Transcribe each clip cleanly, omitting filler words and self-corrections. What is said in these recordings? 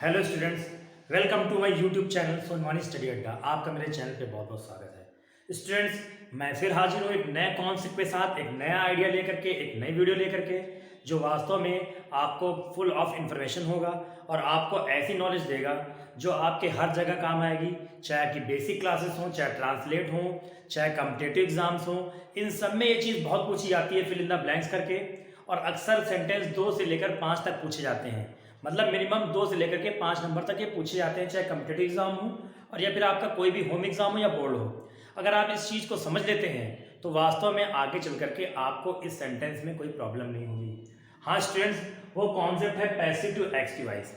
Hello students, welcome to my YouTube channel Sonwani study Adda. आपका मेरे channel पे बहुत बहुत स्वागत है। स्टूडेंट्स, मैं फिर हाजिर हूँ एक नए कॉन्सेप्ट के साथ, एक नया आइडिया लेकर के, एक नई वीडियो लेकर के, जो वास्तव में आपको फुल ऑफ इंफॉर्मेशन होगा और आपको ऐसी नॉलेज देगा जो आपके हर जगह काम आएगी। चाहे आपकी बेसिक क्लासेस हों, चाहे ट्रांसलेट हों, चाहे कॉम्पिटिटिव एग्जाम्स हों, इन सब में ये चीज़ बहुत पूछी जाती है, फिल इन द ब्लैंक्स करके। और अक्सर सेंटेंस 2 से लेकर 5 तक पूछे जाते हैं। मतलब मिनिमम 2 से लेकर के 5 नंबर तक ये पूछे जाते हैं, चाहे कॉम्पिटिटिव एग्जाम हो और या फिर आपका कोई भी होम एग्जाम हो या बोर्ड हो। अगर आप इस चीज़ को समझ लेते हैं तो वास्तव में आगे चल करके आपको इस सेंटेंस में कोई प्रॉब्लम नहीं होगी। हाँ स्टूडेंट्स, वो कॉन्सेप्ट है passive to active voice.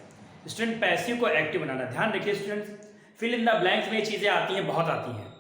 Student, passive को एक्टिव बनाना, ध्यान रखिए students, fill in the blanks में ये चीज़ें आती हैं, बहुत आती हैं।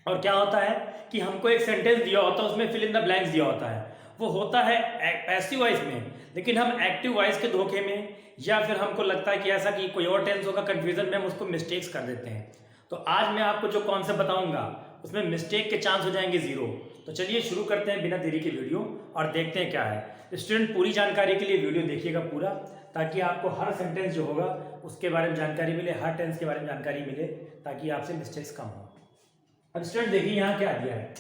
और क्या होता है कि हमको एक सेंटेंस दिया होता है, उसमें फिल इन द ब्लैंक्स दिया होता है, वो होता है पैसिव वॉइस में, लेकिन हम एक्टिव वॉइस के धोखे में या फिर हमको लगता है कि ऐसा कि कोई और टेंस होगा, कंफ्यूजन में हम उसको मिस्टेक्स कर देते हैं। तो आज मैं आपको जो कॉन्सेप्ट बताऊंगा उसमें मिस्टेक के चांस हो जाएंगे 0। तो चलिए शुरू करते हैं बिना देरी के वीडियो और देखते हैं क्या है। स्टूडेंट, पूरी जानकारी के लिए वीडियो देखिएगा पूरा, ताकि आपको हर सेंटेंस जो होगा उसके बारे में जानकारी मिले, हर टेंस के बारे में जानकारी मिले, ताकि आपसे मिस्टेक्स कम हो। अब स्टूडेंट देखिए यहाँ क्या दिया है।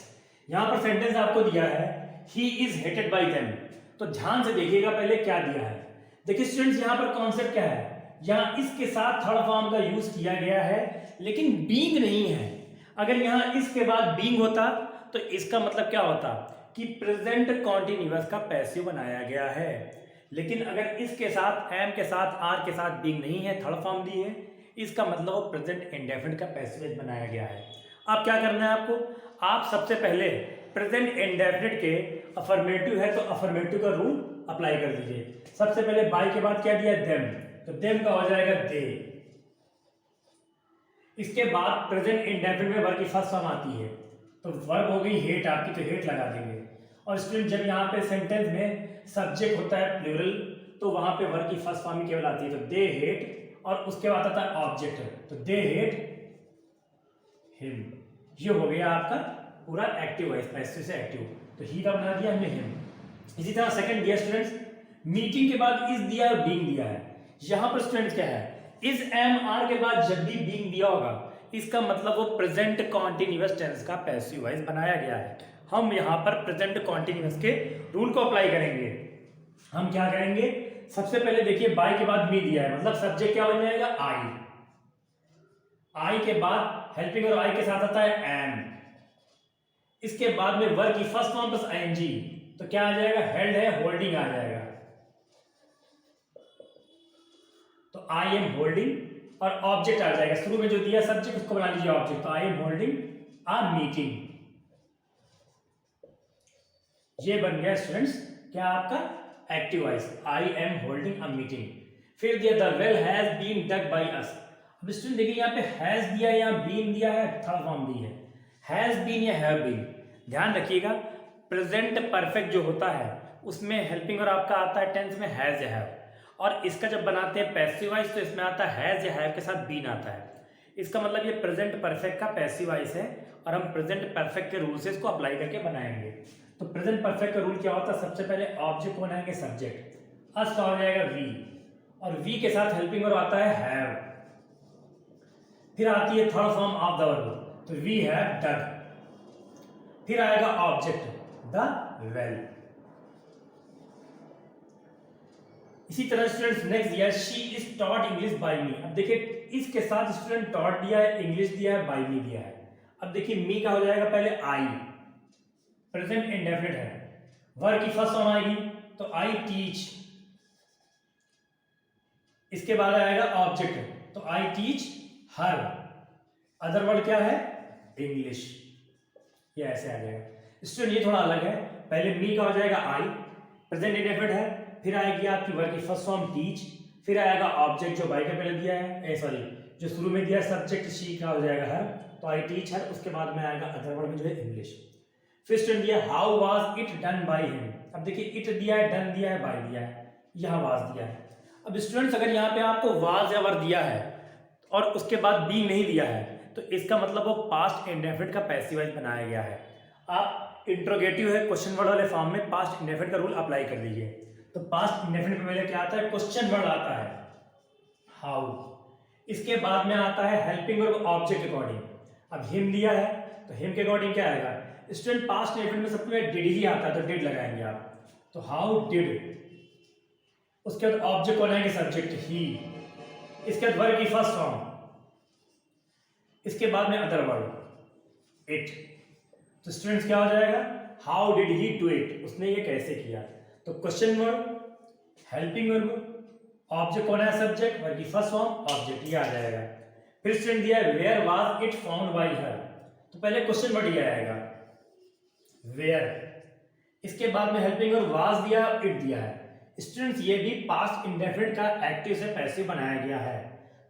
यहाँ पर सेंटेंस आपको दिया है he is hated by them. तो ध्यान से देखिएगा पहले क्या दिया है। देखिए स्टूडेंट्स, यहाँ पर कॉन्सेप्ट क्या है, यहाँ इसके साथ थर्ड फॉर्म का यूज किया गया है, लेकिन बीइंग नहीं है। अगर यहाँ इसके बाद बीइंग होता तो इसका मतलब क्या होता कि प्रेजेंट कॉन्टिन्यूअस का पैसिव बनाया गया है। लेकिन अगर इसके साथ एम के साथ आर के साथ बीइंग नहीं है, थर्ड फॉर्म दी है, इसका मतलब वो प्रेजेंट इंडेफिनिट का पैसिव बनाया गया है। अब क्या करना है आपको, आप सबसे पहले प्रेजेंट इंडेफिनिट के अफर्मेटिव है तो अफर्मेटिव का रूल अप्लाई कर दीजिए। सबसे पहले बाय के बाद क्या दिया, देम, तो देम का हो जाएगा दे। इसके बाद प्रेजेंट इंडेफिनिट में वर्ब की फर्स्ट फॉर्म आती है, तो वर्ब हो गई हेट आपकी, तो हेट लगा देंगे। और स्टूडेंट, जब यहाँ पे सेंटेंस में सब्जेक्ट होता है प्लूरल, तो वहां पे वर्ब की फर्स्ट फॉर्म ही केवल आती है, तो दे हेट, और उसके बाद आता है ऑब्जेक्ट, तो दे हेट हिम। ये हो गया आपका पूरा एक्टिव वॉइस, पैसिव से एक्टिव। तो ही का बना दिया हमने हिम। इसी तरह सेकंड दिया स्टूडेंट्स, मीटिंग के बाद इज दिया और बीइंग दिया है। यहां पर स्टूडेंट्स क्या है, इज एम आर के बाद जब भी बीइंग दिया होगा, इसका मतलब वो प्रेजेंट कॉन्टिन्यूअस टेंस का पैसिव वॉइस बनाया गया है। हम यहां पर प्रेजेंट कॉन्टिन्यूअस के रूल को अप्लाई करेंगे। हम क्या करेंगे, सबसे पहले देखिए बाय के बाद मी दिया है, मतलब सब्जेक्ट क्या बन जाएगा, आई के बाद हेल्पिंग और आई के साथ आता है एम। इसके बाद में वर्ब की फर्स्ट फॉर्म प्लस आईएनजी, तो क्या आ जाएगा, हेल्ड है, होल्डिंग आ जाएगा। तो आई एम होल्डिंग और ऑब्जेक्ट आ जाएगा, शुरू में जो दिया सब्जेक्ट उसको बना लीजिए ऑब्जेक्ट, तो I am holding a meeting. ये बन गया स्टूडेंट्स क्या आपका active voice, I am holding a meeting. फिर दिया the well has been dug by us. अब स्टूडेंट देखिए यहाँ पे हैज दिया है, यहाँ बीन दिया है, थर्ड फॉर्म दी है, हैज बीन या हैव बीन। ध्यान रखिएगा, प्रेजेंट परफेक्ट जो होता है उसमें हेल्पिंग और आपका आता है टेंस में हैज या हैव, और इसका जब बनाते हैं पैसिव वॉइस तो इसमें आता है हैज या हैव के साथ बीन आता है। इसका मतलब ये प्रेजेंट परफेक्ट का पैसिव वॉइस है और हम प्रेजेंट परफेक्ट के रूल से इसको अप्लाई करके बनाएंगे। तो प्रेजेंट परफेक्ट का रूल क्या होता है, सबसे पहले ऑब्जेक्ट को बनाएंगे सब्जेक्ट, अस का हो जाएगा वी, और वी के साथ हेल्पिंग और आता है हैव। फिर आती है third form of the verb, तो वी हैव डग। फिर आएगा ऑब्जेक्ट द वेल। इसी तरह स्टूडेंट्स नेक्स्ट दिया है she is taught English by me. अब देखिए इसके साथ स्टूडेंट टॉट दिया है, इंग्लिश दिया है, बाय मी दिया है। अब देखिए मी का हो जाएगा पहले आई, प्रेजेंट इंडेफिनिट है, वर्ब की फर्स्ट फॉर्म आएगी तो आई टीच। इसके बाद आएगा ऑब्जेक्ट, तो I teach her. Other word क्या है, इंग्लिश। ये ऐसे आ जाएगा स्टूडेंट, ये थोड़ा अलग है। पहले मी का हो जाएगा आई, प्रेजेंट इंडेफिनिट है, फिर आएगी आपकी वर्ब की फर्स्ट फॉर्म टीच, फिर आएगा ऑब्जेक्ट जो बाई का पहले दिया है, सॉरी जो शुरू में दिया है सब्जेक्ट शी का हो जाएगा हर, तो आई टीच हर। उसके बाद में आएगा अदर वर्ड में जो है इंग्लिश। फिर स्टूडेंट दिया how was it done by him. अब देखिए इट दिया है, डन दिया है, बाय दिया है, यहाँ वाज दिया है। अब स्टूडेंट्स अगर यहाँ पे आपको वाज या वर दिया है और उसके बाद बी नहीं दिया है, तो इसका मतलब वो पास्ट इंडेफिनिट का पैसिव वॉइस बनाया गया है। आप इंट्रोगेटिव है क्वेश्चन वर्ड वाले फॉर्म में पास्ट इंडेफिनिट का रूल अप्लाई कर लीजिए। तो पास्ट इंडेफिनिट में पहले क्या आता है, क्वेश्चन वर्ड आता है, हाउ। इसके बाद में आता है हेल्पिंग वर्ब ऑब्जेक्ट अकॉर्डिंग। अब हिम दिया है तो हिम के अकॉर्डिंग क्या आएगा? स्टूडेंट पास्ट इंडेफिनिट में सबसे पहले डिड ही आता है तो डिड लगाएंगे आप, तो हाउ डिड। उसके बाद ऑब्जेक्ट कौन आएंगे? सब्जेक्ट ही। इसके बाद वर्ब की फर्स्ट फॉर्म, इसके बाद में अदर वर्ब इट। तो स्टूडेंट्स क्या हो जाएगा? How did he do it, उसने ये कैसे किया। तो question verb, helping verb, object कौन है? सब्जेक्ट, वर्ब की फर्स्ट फॉर्म ऑब्जेक्ट, ये आ जाएगा। फिर स्टूडेंट दिया है where was it found by her, तो पहले क्वेश्चन वर्ड ये आएगा वेयर। इसके बाद में हेल्पिंग वर्ब वाज दिया, इट दिया है। स्टूडेंट्स ये भी पास्ट इंडेफिनिट का एक्टिव से पैसिव बनाया गया है,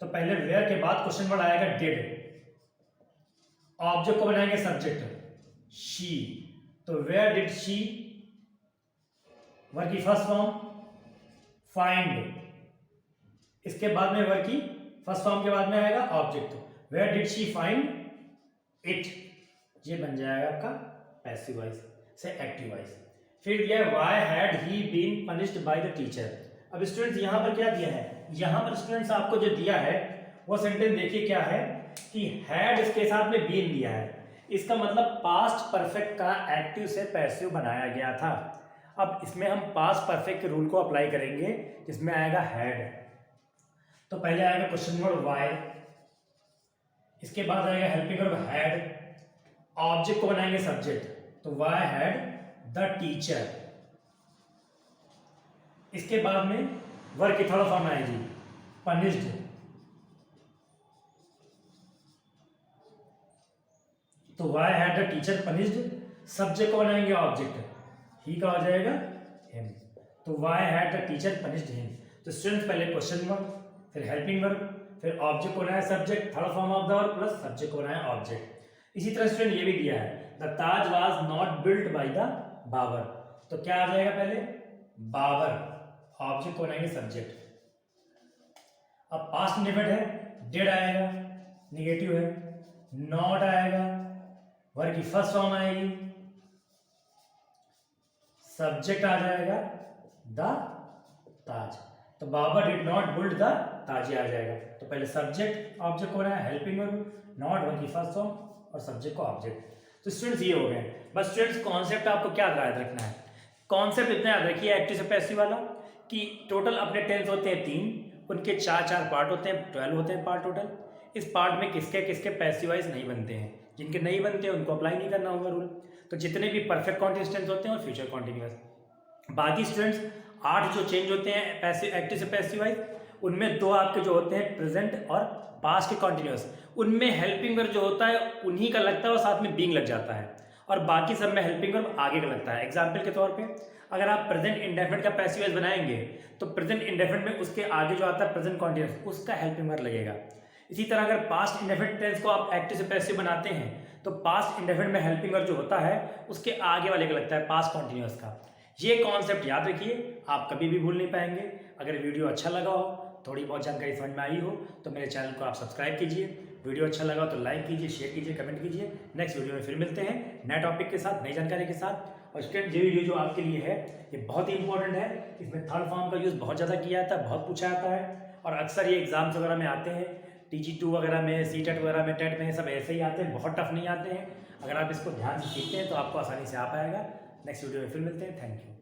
तो पहले वेयर के बाद क्वेश्चन वर्ड आएगा डिड, ऑब्जेक्ट को बनाएंगे सब्जेक्ट शी, तो वेयर डिड शी, वर्ब की फर्स्ट फॉर्म फाइंड। इसके बाद में वर्ब की फर्स्ट फॉर्म के बाद में आएगा object, where did she find it, ये बन जाएगा आपका पैसिव वॉइस से एक्टिव वॉइस। फिर दिया है why had he been punished by the teacher. अब स्टूडेंट्स यहां पर क्या दिया है? यहां पर स्टूडेंट्स आपको जो दिया है वो सेंटेंस देखिए क्या है कि हैड इसके साथ में बीन दिया है, इसका मतलब पास्ट परफेक्ट का एक्टिव से पैसिव बनाया गया था। अब इसमें हम पास्ट परफेक्ट के रूल को अप्लाई करेंगे जिसमें आएगा हैड, तो पहले आएगा क्वेश्चन वर्ड व्हाई, इसके बाद आएगा हेल्पिंग वर्ब हैड, ऑब्जेक्ट को बनाएंगे सब्जेक्ट, तो व्हाई हैड द टीचर। इसके बाद में वर्ब की थर्ड फॉर्म आएगी पनिश्ड, तो why had the teacher punished, subject को बनाएंगे ऑब्जेक्ट, ही का हो जाएगा हिम, तो why had the teacher punished him. तो स्टूडेंट्स पहले क्वेश्चन वर्ब, फिर हेल्पिंग वर्ब, फिर ऑब्जेक्ट को बनाया subject, third form of the verb plus subject को बनाया ऑब्जेक्ट। इसी तरह स्टूडेंट ये भी दिया है the Taj was not built by the Babar, तो क्या आ जाएगा? पहले बाबर, ऑब्जेक्ट को बनाएंगे सब्जेक्ट। अब पास्ट इंडेफिनिट है, डिड आएगा, निगेटिव है, नॉट आएगा, वर्ब की फर्स्ट फॉर्म आएगी, सब्जेक्ट आ जाएगा द ताज, तो Babur did not build the Taj आ जाएगा। तो पहले सब्जेक्ट ऑब्जेक्ट को बनाया, हेल्पिंग वर्ब, नॉट, वर्ब की फर्स्ट फॉर्म और सब्जेक्ट को ऑब्जेक्ट। तो स्टूडेंट्स ये हो गए। बस स्टूडेंट्स कॉन्सेप्ट आपको क्या याद रखना है? कॉन्सेप्ट इतना याद रखिए एक्टिव से पैसिव वाला कि टोटल अपने टेंस होते हैं 3, उनके 4 पार्ट होते हैं, 12 होते हैं पार्ट टोटल। इस पार्ट में किसके किसके पैसिव वाइज नहीं बनते हैं, जिनके नहीं बनते हैं उनको अप्लाई नहीं करना होगा रूल। तो जितने भी परफेक्ट कॉन्टिन्यूअस टेंस होते हैं और फ्यूचर कॉन्टिन्यूअस, बाकी स्टूडेंट्स 8 जो चेंज होते हैं पैसिव एक्टिव से पैसिव वाइज, उनमें 2 आपके जो होते हैं प्रेजेंट और पास्ट के कॉन्टिन्यूअस, उनमें हेल्पिंग वर्ब जो होता है उन्हीं का लगता है और साथ में बीइंग लग जाता है, और बाकी सब में हेल्पिंग वर्ब आगे का लगता है। एग्जाम्पल के तौर पे अगर आप प्रेजेंट इंडेफिनिट का पैसिव वॉइस बनाएंगे तो प्रेजेंट इंडेफिनिट में उसके आगे जो आता है प्रेजेंट कॉन्टिन्यूअस, उसका हेल्पिंग वर्ब लगेगा। इसी तरह अगर पास्ट इंडेफिनिट टेंस को आप एक्टिव से पैसिव बनाते हैं तो पास्ट इंडेफिनिट में हेल्पिंग वर्ब जो होता है उसके आगे वाले का लगता है पास्ट कॉन्टिन्यूअस का। ये कॉन्सेप्ट याद रखिए, आप कभी भी भूल नहीं पाएंगे। अगर वीडियो अच्छा लगा हो, थोड़ी बहुत जानकारी समझ में आई हो तो मेरे चैनल को आप सब्सक्राइब कीजिए, वीडियो अच्छा लगा तो लाइक कीजिए, शेयर कीजिए, कमेंट कीजिए। नेक्स्ट वीडियो में फिर मिलते हैं नए टॉपिक के साथ, नई जानकारी के साथ। और स्टूडेंट ये वीडियो जो आपके लिए है ये बहुत ही इंपॉर्टेंट है, इसमें थर्ड फॉर्म का यूज़ बहुत ज़्यादा किया जाता है, बहुत पूछा जाता है, और अक्सर ये एग्जाम्स वगैरह में आते हैं, TG2 वगैरह में, CTET वगैरह में, टेट में, सब ऐसे ही आते हैं, बहुत टफ नहीं आते हैं। अगर आप इसको ध्यान से सीखते हैं तो आपको आसानी से आ पाएगा। नेक्स्ट वीडियो में फिर मिलते हैं, थैंक यू।